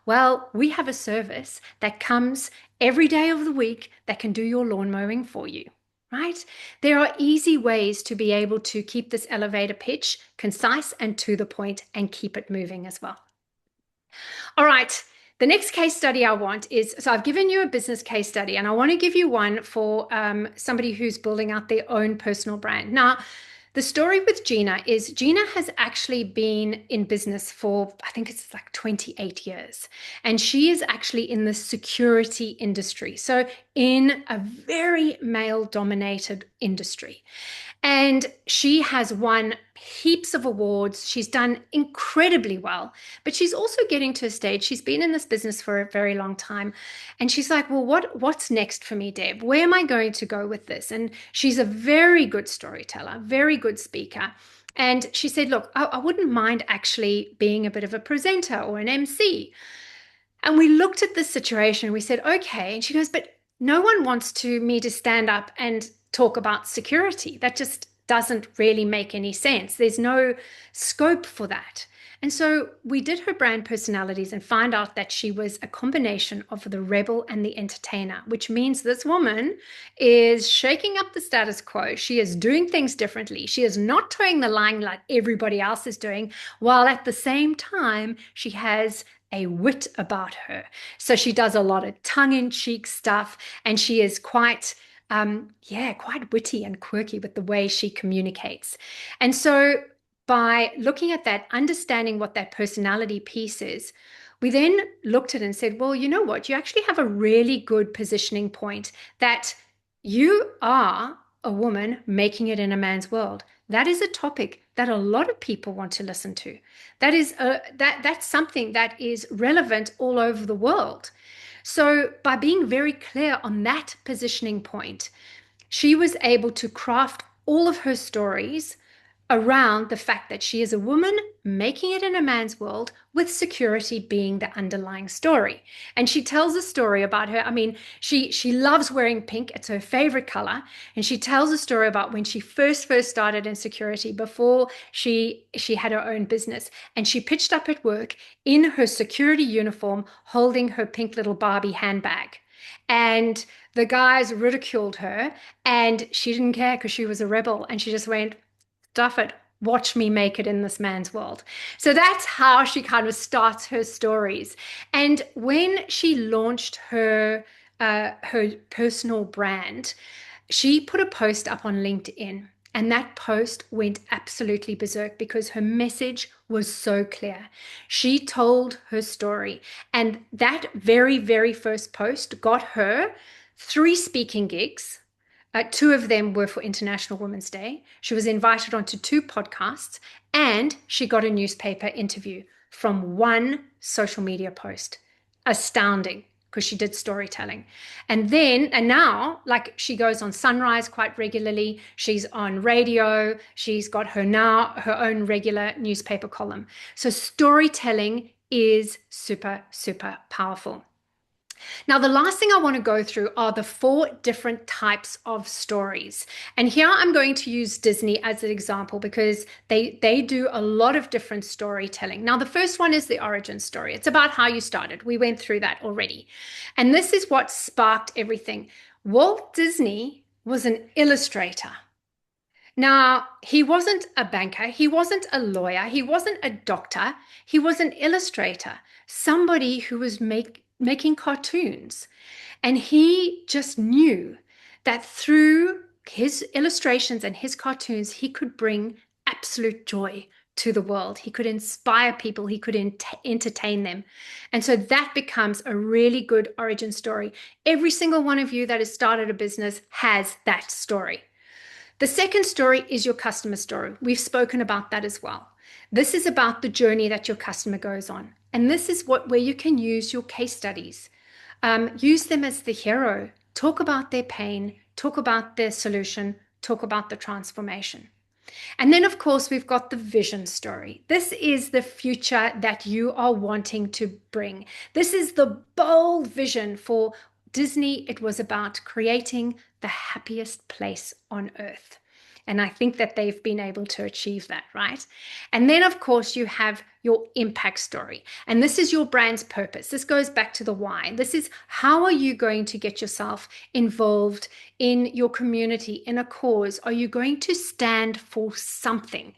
Well, we have a service that comes every day of the week that can do your lawn mowing for you, right? There are easy ways to be able to keep this elevator pitch concise and to the point and keep it moving as well. All right. The next case study I want is, so I've given you a business case study and I want to give you one for somebody who's building out their own personal brand. Now, the story with Gina is Gina has actually been in business for, I think it's like 28 years. And she is actually in the security industry. So in a very male dominated industry. And she has won heaps of awards. She's done incredibly well, but she's also getting to a stage. She's been in this business for a very long time. And she's like, well, what's next for me, Deb? Where am I going to go with this? And she's a very good storyteller, very good speaker. And she said, look, I wouldn't mind actually being a bit of a presenter or an MC. And we looked at this situation. We said, okay. And she goes, but no one wants me to stand up and talk about security. That just doesn't really make any sense. There's no scope for that. And so we did her brand personalities and find out that she was a combination of the rebel and the entertainer, which means this woman is shaking up the status quo. She is doing things differently. She is not towing the line like everybody else is doing, while at the same time, she has a wit about her. So she does a lot of tongue-in-cheek stuff, and she is quite quite witty and quirky with the way she communicates. And so by looking at that, understanding what that personality piece is, we then looked at it and said, well, you know what? You actually have a really good positioning point that you are a woman making it in a man's world. that is a topic that a lot of people want to listen to. That is that's something that is relevant all over the world. So by being very clear on that positioning point, she was able to craft all of her stories around the fact that she is a woman making it in a man's world, with security being the underlying story. And she tells a story about her. I mean, she loves wearing pink. It's her favorite color. And she tells a story about when she first started in security, before she had her own business. And she pitched up at work in her security uniform, holding her pink little Barbie handbag. And the guys ridiculed her, and she didn't care because she was a rebel. And she just went, stuff it. Watch me make it in this man's world. So that's how she kind of starts her stories. And when she launched her personal brand, she put a post up on LinkedIn. And that post went absolutely berserk because her message was so clear. She told her story. And that very, very first post got her 3 speaking gigs. Two of them were for International Women's Day. She was invited onto 2 podcasts, and she got a newspaper interview from one social media post. Astounding, because she did storytelling. And now, like, she goes on Sunrise quite regularly. She's on radio. She's got her own regular newspaper column. So storytelling is super, super powerful. Now, the last thing I want to go through are the 4 different types of stories. And here I'm going to use Disney as an example because they do a lot of different storytelling. Now, the first one is the origin story. It's about how you started. We went through that already. And this is what sparked everything. Walt Disney was an illustrator. Now, he wasn't a banker, he wasn't a lawyer, he wasn't a doctor, he was an illustrator, somebody who was making cartoons. And he just knew that through his illustrations and his cartoons, he could bring absolute joy to the world. He could inspire people, he could entertain them. And so that becomes a really good origin story. Every single one of you that has started a business has that story. The second story is your customer story. We've spoken about that as well. This is about the journey that your customer goes on. And this is where you can use your case studies. Use them as the hero. Talk about their pain, talk about their solution, talk about the transformation. And then, of course, we've got the vision story. This is the future that you are wanting to bring. This is the bold vision for Disney. It was about creating the happiest place on earth. And I think that they've been able to achieve that, right? And then, of course, you have your impact story. And this is your brand's purpose. This goes back to the why. This is how are you going to get yourself involved in your community, in a cause? Are you going to stand for something?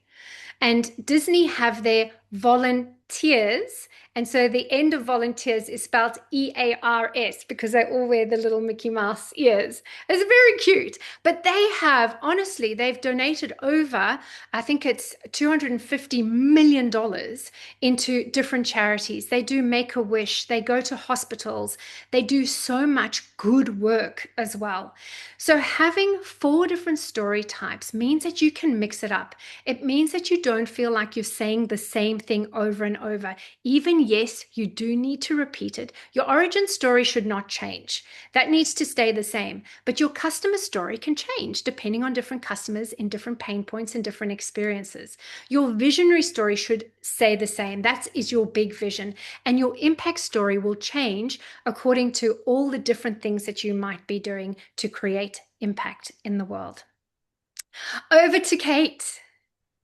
And Disney have their volunteers. And so the end of volunteers is spelled EARS because they all wear the little Mickey Mouse ears. It's very cute. But they have, honestly, they've donated over, I think it's $250 million into different charities. They do Make-A-Wish. They go to hospitals. They do so much good work as well. So having 4 different story types means that you can mix it up. It means that you don't feel like you're saying the same thing over and over. Even yes, you do need to repeat it. Your origin story should not change. That needs to stay the same. But your customer story can change depending on different customers in different pain points and different experiences. Your visionary story should stay the same. That is your big vision. And your impact story will change according to all the different things that you might be doing to create impact in the world. Over to Kate.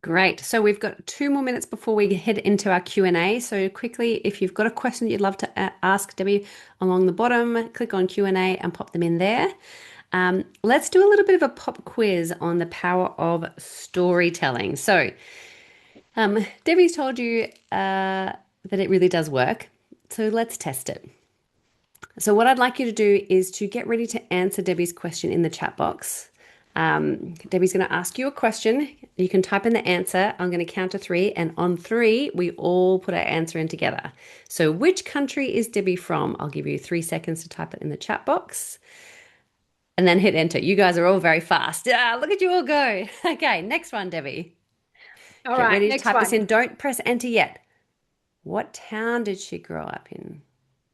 Great. So we've got 2 more minutes before we head into our Q&A. So quickly, if you've got a question that you'd love to ask Debbie along the bottom, click on Q&A and pop them in there. Let's do a little bit of a pop quiz on the power of storytelling. So Debbie's told you that it really does work. So let's test it. So what I'd like you to do is to get ready to answer Debbie's question in the chat box. Debbie's going to ask you a question. You can type in the answer. I'm going to count to 3, and on 3, we all put our answer in together. So which country is Debbie from? I'll give you 3 seconds to type it in the chat box. and then hit enter. You guys are all very fast. Yeah, look at you all go. Okay, next one, Debbie. All Get right, ready to next type this one. in. Don't press enter yet. What town did she grow up in?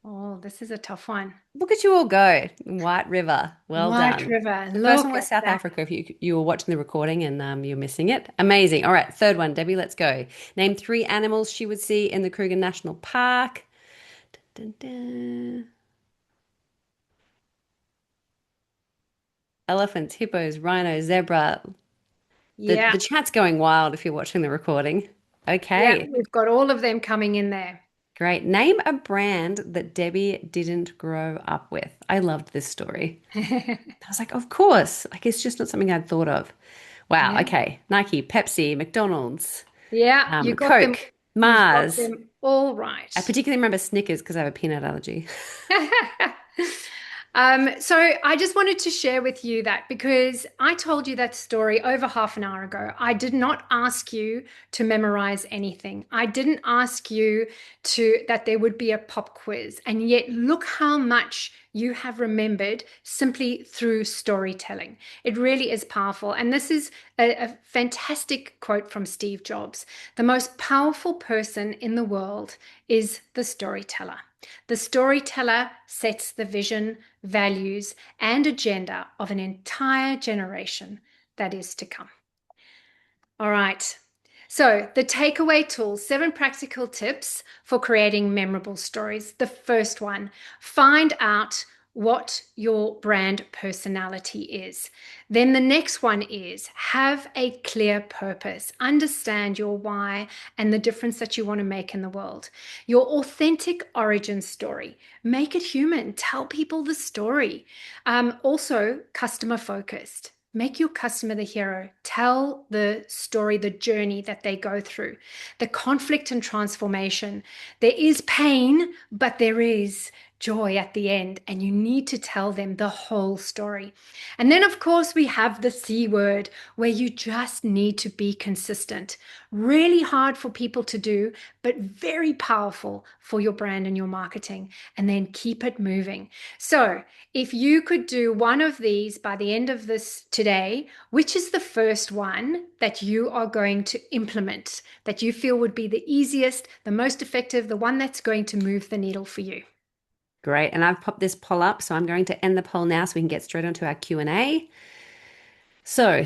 Oh, this is a tough one. Look at you all go. White River. Well White done. River. The first one Look was at South that. Africa if you were watching the recording and you're missing it. Amazing. All right, third one, Debbie, let's go. Name three animals she would see in the Kruger National Park. Dun, dun. Elephants, hippos, rhino, zebra. The Yeah. chat's going wild if you're watching the recording. Yeah, Okay, we've got all of them coming in there. great. Name a brand that Debbie didn't grow up with. I loved this story. I was like, of course. Like, it's just not something I'd thought of. Wow. Yeah. Okay. Nike, Pepsi, McDonald's, Yeah, you got them. Coke, You've got Mars. them all I right. particularly remember Snickers because I have a peanut allergy. So I just wanted to share with you that because I told you that story over half an hour ago. I did not ask you to memorize anything. I didn't ask you to that there would be a pop quiz. And yet look how much you have remembered simply through storytelling. It really is powerful. And this is a fantastic quote from Steve Jobs. The most powerful person in the world is the storyteller. The storyteller sets the vision, values, and agenda of an entire generation that is to come. All right. So, the takeaway tools, 7 practical tips for creating memorable stories. The first one, find out what your brand personality is. Then the next one is have a clear purpose, understand your why and the difference that you want to make in the world. Your authentic origin story, make it human, tell people the story. Also, customer focused. Make your customer the hero. Tell the story, the journey that they go through, the conflict and transformation. There is pain, but there is joy at the end, and you need to tell them the whole story. And then, of course, we have the C word where you just need to be consistent. Really hard for people to do, but very powerful for your brand and your marketing. And then keep it moving. So, if you could do one of these by the end of this today, which is the first one that you are going to implement that you feel would be the easiest, the most effective, the one that's going to move the needle for you? Great. And I've popped this poll up, so I'm going to end the poll now so we can get straight onto our Q&A. So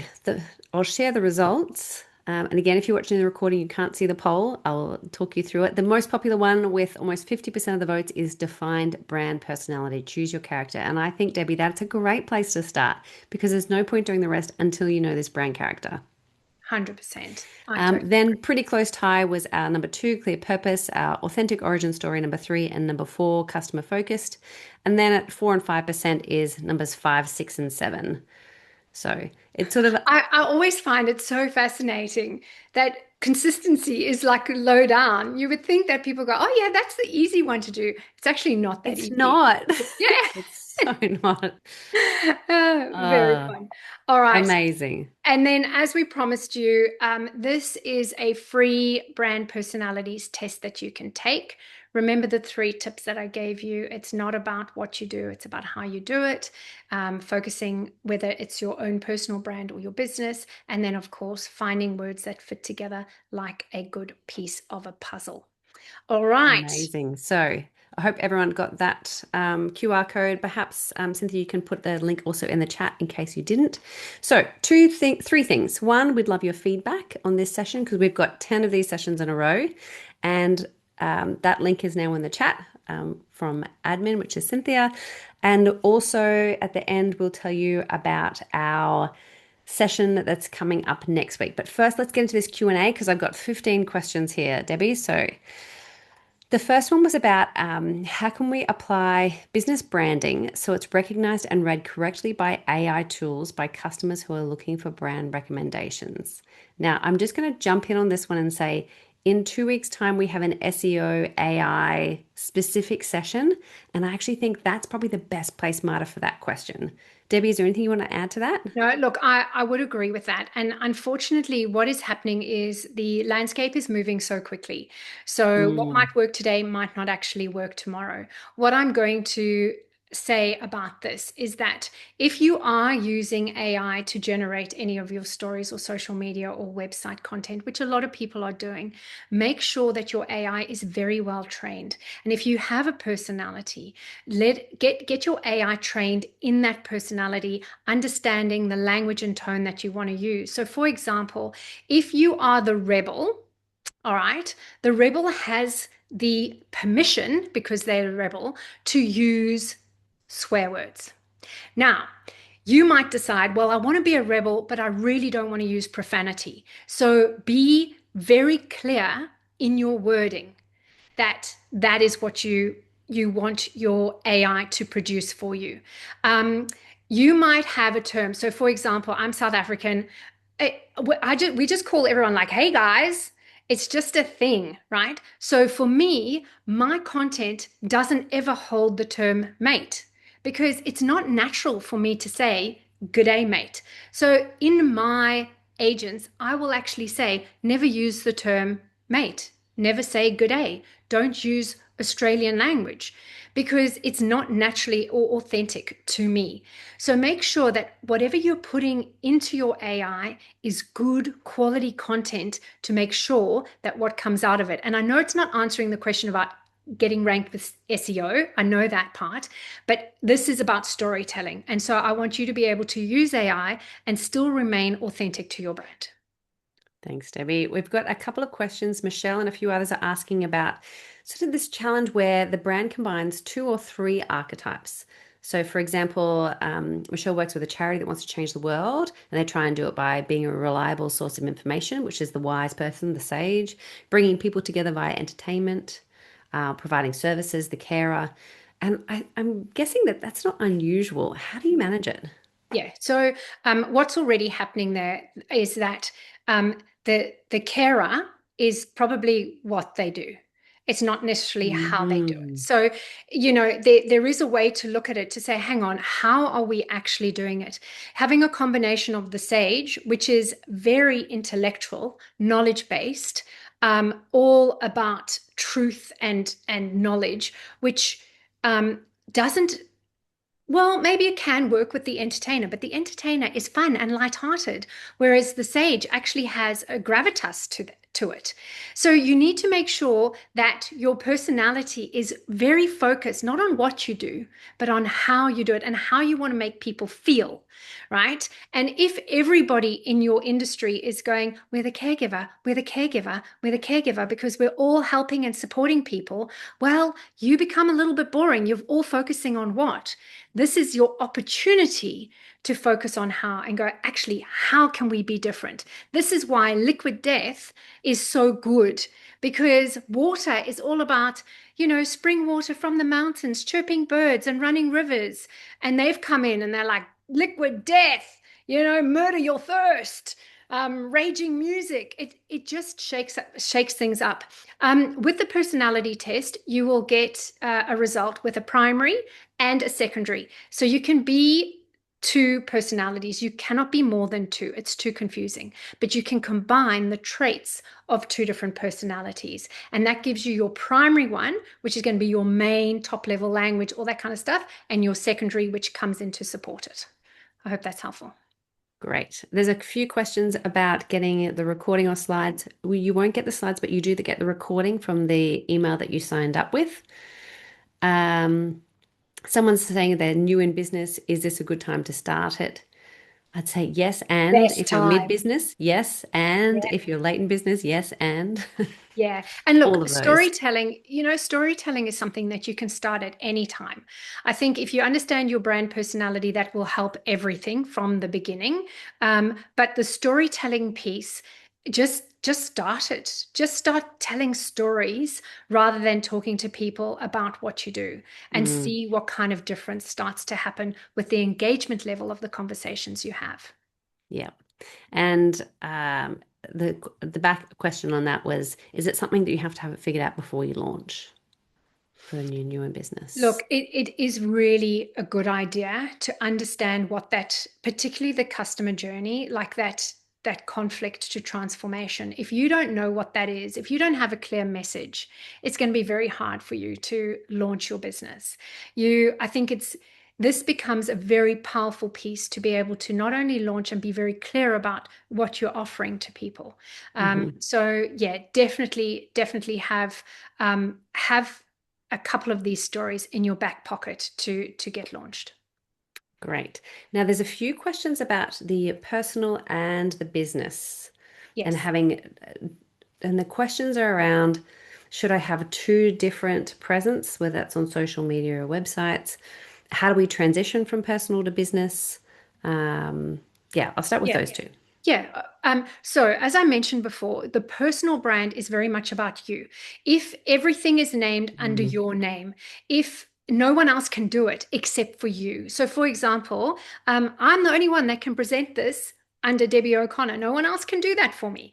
I'll share the results. And again, if you're watching the recording, you can't see the poll. I'll talk you through it. The most popular one with almost 50% of the votes is defined brand personality. Choose your character. And I think, Debbie, that's a great place to start because there's no point doing the rest until you know this brand character. 100%. I totally Then pretty close tie was our number two, clear purpose, our authentic origin story, number three, and number four, customer focused. And then at 4% and 5% is numbers five, six, and seven. So it's sort of I always find it so fascinating that consistency is like low down. You would think that people go, oh, yeah, that's the easy one to do. It's actually not that it's easy. not. Yeah. It's so not. Very Uh, fun. All right. amazing. And then, as we promised you, this is a free brand personalities test that you can take. Remember the 3 tips that I gave you. It's not about what you do, it's about how you do it, focusing whether it's your own personal brand or your business. And then, of course, finding words that fit together like a good piece of a puzzle. All right. Amazing. So I hope everyone got that QR code. Perhaps, Cynthia, you can put the link also in the chat in case you didn't. So, three things. One, we'd love your feedback on this session because we've got 10 of these sessions in a row. And that link is now in the chat from admin, which is Cynthia. And also at the end, we'll tell you about our session that's coming up next week. But first, let's get into this Q&A because I've got 15 questions here, Debbie. So the first one was about how can we apply business branding so it's recognized and read correctly by AI tools by customers who are looking for brand recommendations. Now, I'm just going to jump in on this one and say, in 2 weeks' time, we have an SEO AI specific session, and I actually think that's probably the best place, Marta, for that question. Debbie, is there anything you want to add to that? No, look, I would agree with that. And unfortunately, what is happening is the landscape is moving so quickly. So what Mm, might work today might not actually work tomorrow. What I'm going to say about this is that if you are using AI to generate any of your stories or social media or website content, which a lot of people are doing, make sure that your AI is very well trained. And if you have a personality, get your AI trained in that personality, understanding the language and tone that you want to use. So, for example, if you are the rebel, all right, the rebel has the permission, because they're a rebel, to use swear words. Now, you might decide, well, I want to be a rebel, but I really don't want to use profanity. So be very clear in your wording that that is what you want your AI to produce for you. You might have a term. So, for example, I'm South African. We just call everyone like, "Hey guys." It's just a thing, right? So for me, my content doesn't ever hold the term mate because it's not natural for me to say good day, mate. So in my agents, I will actually say never use the term mate, never say good day, don't use Australian language because it's not naturally or authentic to me. So make sure that whatever you're putting into your AI is good quality content to make sure that what comes out of it. And I know it's not answering the question about getting ranked with SEO. I know that part, but this is about storytelling. And so I want you to be able to use AI and still remain authentic to your brand. Thanks, Debbie. We've got a couple of questions. Michelle and a few others are asking about sort of this challenge where the brand combines two or three archetypes. So, for example, Michelle works with a charity that wants to change the world, and they try and do it by being a reliable source of information, which is the wise person, the sage, bringing people together via entertainment, providing services, the carer. And I'm guessing that that's not unusual. How do you manage it? Yeah. So what's already happening there is that the carer is probably what they do. It's not necessarily how they do it. Mhm. So, there is a way to look at it to say, hang on, how are we actually doing it? Having a combination of the sage, which is very intellectual, knowledge based, all about truth and knowledge, which doesn't well, maybe it can work with the entertainer, but the entertainer is fun and lighthearted, whereas the sage actually has a gravitas to it. So you need to make sure that your personality is very focused, not on what you do, but on how you do it and how you want to make people feel, right? And if everybody in your industry is going, we're the caregiver, we're the caregiver, we're the caregiver, because we're all helping and supporting people, well, you become a little bit boring. You're all focusing on what? This is your opportunity to focus on how and go, actually, how can we be different? This is why Liquid Death is so good because water is all about, spring water from the mountains, chirping birds and running rivers. And they've come in and they're like, Liquid Death, murder your thirst. Raging music. It just shakes things up. With the personality test, you will get a result with a primary and a secondary. So you can be two personalities. You cannot be more than two. It's too confusing. But you can combine the traits of two different personalities. And that gives you your primary one, which is going to be your main top level language, all that kind of stuff, and your secondary, which comes in to support it. I hope that's helpful. Great. There's a few questions about getting the recording or slides. Well, you won't get the slides, but you do get the recording from the email that you signed up with. Um, Someone's saying they're new in business. Is this a good time to start it? I'd say yes, and Best if you're mid time. business, yes, and if you're late in business, yes, and Yeah. And all look, of those. storytelling is something that you can start at any time. I think if you understand your brand personality, that will help everything from the beginning. But the storytelling piece, just start it. Just start telling stories rather than talking to people about what you do and Mm, see what kind of difference starts to happen with the engagement level of the conversations you have. yeah. And the back question on that was, is it something that you have to have it figured out before you launch for the new in business? Look, it is really a good idea to understand what that, particularly the customer journey, like that conflict to transformation. If you don't know what that is, if you don't have a clear message, it's going to be very hard for you to launch your business. I think this becomes a very powerful piece to be able to not only launch and be very clear about what you're offering to people. Hmm. So yeah, definitely have a couple of these stories in your back pocket to get launched. Great. Now, there's a few questions about the personal and the business and Yes. and the questions are around, should I have two different presence, whether that's on social media or websites? How do we transition from personal to business? Yeah, I'll start with Yeah. those two. Yeah. So as I mentioned before, the personal brand is very much about you. If everything is named under Mm, your name, if no one else can do it except for you. So, for example, I'm the only one that can present this under Debbie O'Connor. No one else can do that for me.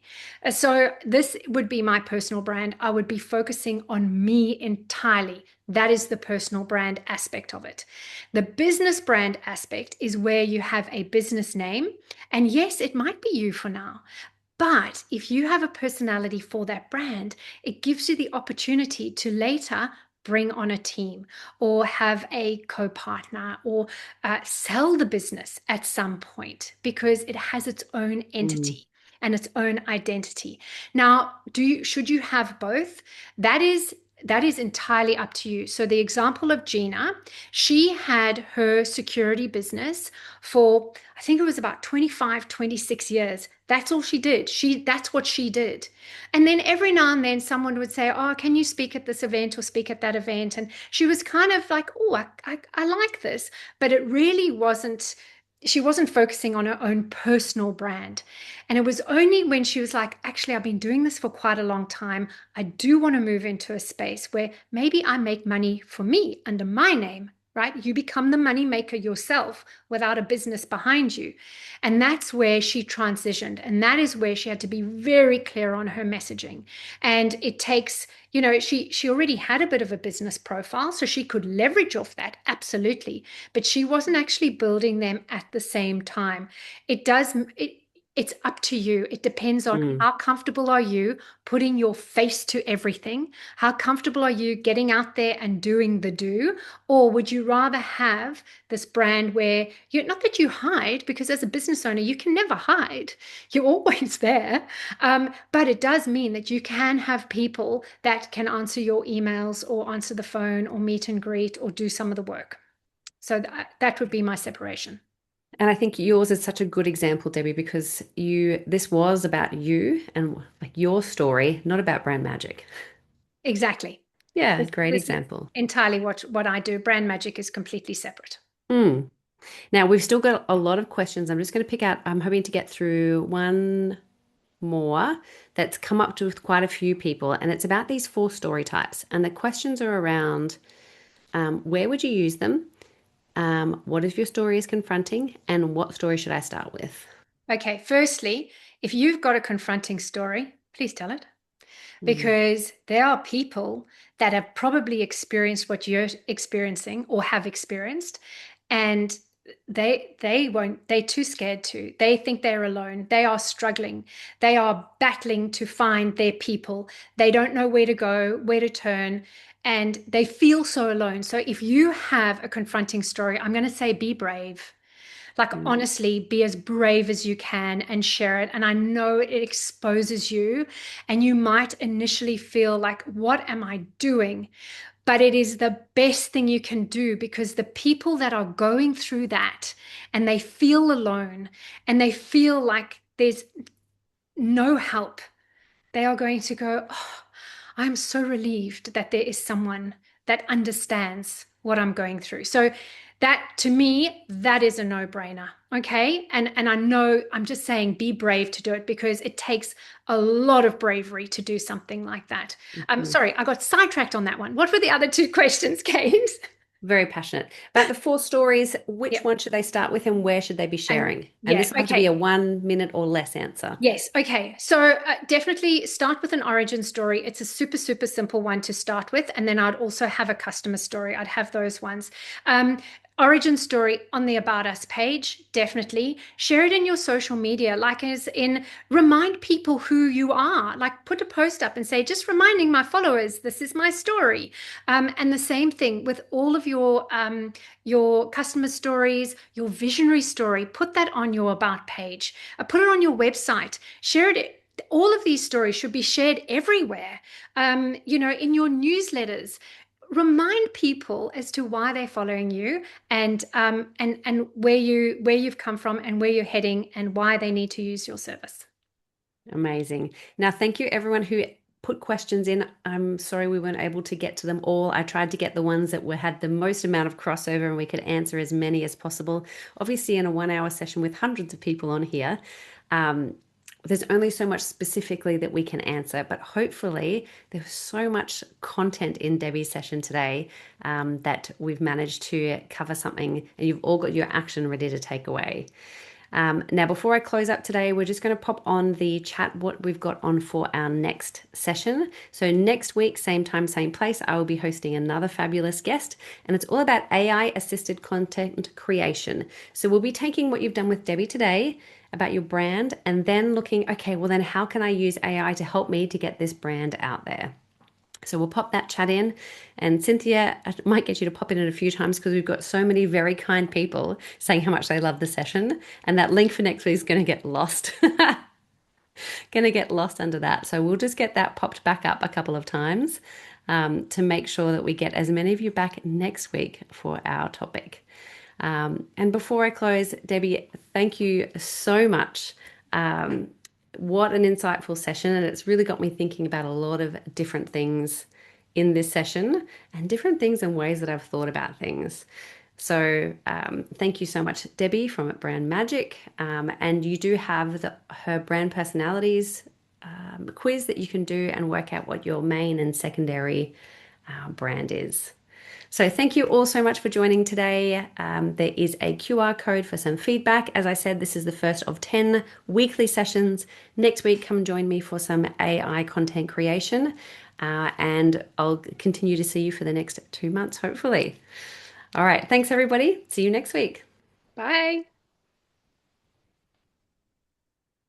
So, this would be my personal brand. I would be focusing on me entirely. That is the personal brand aspect of it. The business brand aspect is where you have a business name. And yes, it might be you for now. But if you have a personality for that brand, it gives you the opportunity to later bring on a team or have a co partner or sell the business at some point because it has its own mm, entity and its own identity. Now, should you have both? That is that is entirely up to you. So the example of Gina, she had her security business for I think it was about 25, 26 years. That's all she did. That's what she did. And then every now and then someone would say, "Oh, can you speak at this event or speak at that event?" And she was kind of like, "Oh, I like this." But it really wasn't, she wasn't focusing on her own personal brand. And it was only when she was like, actually, I've been doing this for quite a long time. I do want to move into a space where maybe I make money for me under my name, right? You become the money maker yourself without a business behind you. And that's where she transitioned. And that is where she had to be very clear on her messaging. And it takes, she already had a bit of a business profile, so she could leverage off that, absolutely. But she wasn't actually building them at the same time. It does, it's up to you. It depends on mm. how comfortable are you putting your face to everything? How comfortable are you getting out there and doing the do? Or would you rather have this brand where you're not that you hide, because as a business owner, you can never hide. You're always there. But it does mean that you can have people that can answer your emails or answer the phone or meet and greet or do some of the work. So that would be my separation. And I think yours is such a good example, Debbie, because this was about you and like your story, not about brand magic. Exactly. Yeah, great This is example. entirely what I do. Brand magic is completely separate. Mm. Now, we've still got a lot of questions. I'm just going to pick out, I'm hoping to get through one more that's come up to with quite a few people, and it's about these four story types. And the questions are around where would you use them? What if your story is confronting? And what story should I start with? Okay, firstly, if you've got a confronting story, please tell it, Mm, because there are people that have probably experienced what you're experiencing or have experienced, and they won't, they're too scared to. They think they're alone. They are struggling. They are battling to find their people. They don't know where to go, where to turn, and they feel so alone. So if you have a confronting story, I'm going to say be brave. Like, mm, honestly, be as brave as you can and share it. And I know it exposes you, and you might initially feel like, what am I doing? But it is the best thing you can do, because the people that are going through that and they feel alone and they feel like there's no help, they are going to go, "Oh, I'm so relieved that there is someone that understands what I'm going through." So that, to me, that is a no-brainer. Okay. And I know I'm just saying be brave to do it, because it takes a lot of bravery to do something like that. mhm. Sorry, I got sidetracked on that one. What were the other two questions, Kate? Very passionate. About the four stories, which Yep. one should they start with and where should they be And sharing? And yeah, this will have to be a okay. 1 minute or less answer. Yes. Okay. So definitely start with an origin story. It's a super, super simple one to start with. And then I'd also have a customer story. I'd have those ones. Um, Origin story on the About Us page, definitely. Share it in your social media, like as in remind people who you are. Like put a post up and say, just reminding my followers, this is my story. And the same thing with all of your customer stories, your visionary story. Put that on your About page. Put it on your website. Share it. All of these stories should be shared everywhere. In your newsletters, remind people as to why they're following you and where you've come from and where you're heading and why they need to use your service. Amazing. Now, thank you everyone who put questions in. I'm sorry we weren't able to get to them all. I tried to get the ones that had the most amount of crossover and we could answer as many as possible. Obviously, in a 1 hour session with hundreds of people on here, um, there's only so much specifically that we can answer, but hopefully there was so much content in Debbie's session today that we've managed to cover something and you've all got your action ready to take away. Now, before I close up today, we're just going to pop on the chat what we've got on for our next session. So, next week, same time, same place, I will be hosting another fabulous guest, and it's all about AI assisted content creation. So, we'll be taking what you've done with Debbie today about your brand and then looking, okay, well, then how can I use AI to help me to get this brand out there? So we'll pop that chat in. And Cynthia, I might get you to pop in it a few times because we've got so many very kind people saying how much they love the session. And that link for next week is going to get lost. Going to get lost under that. So we'll just get that popped back up a couple of times to make sure that we get as many of you back next week for our topic. And before I close, Debbie, thank you so much. What an insightful session. And it's really got me thinking about a lot of different things in this session and different things and ways that I've thought about things. So thank you so much, Debbie from Brand Magic. And you do have her brand personalities quiz that you can do and work out what your main and secondary brand is. So thank you all so much for joining today. There is a QR code for some feedback. As I said, this is the first of 10 weekly sessions. Next week, come join me for some AI content creation. And I'll continue to see you for the next 2 months, hopefully. All right. Thanks, everybody. See you next week. Bye.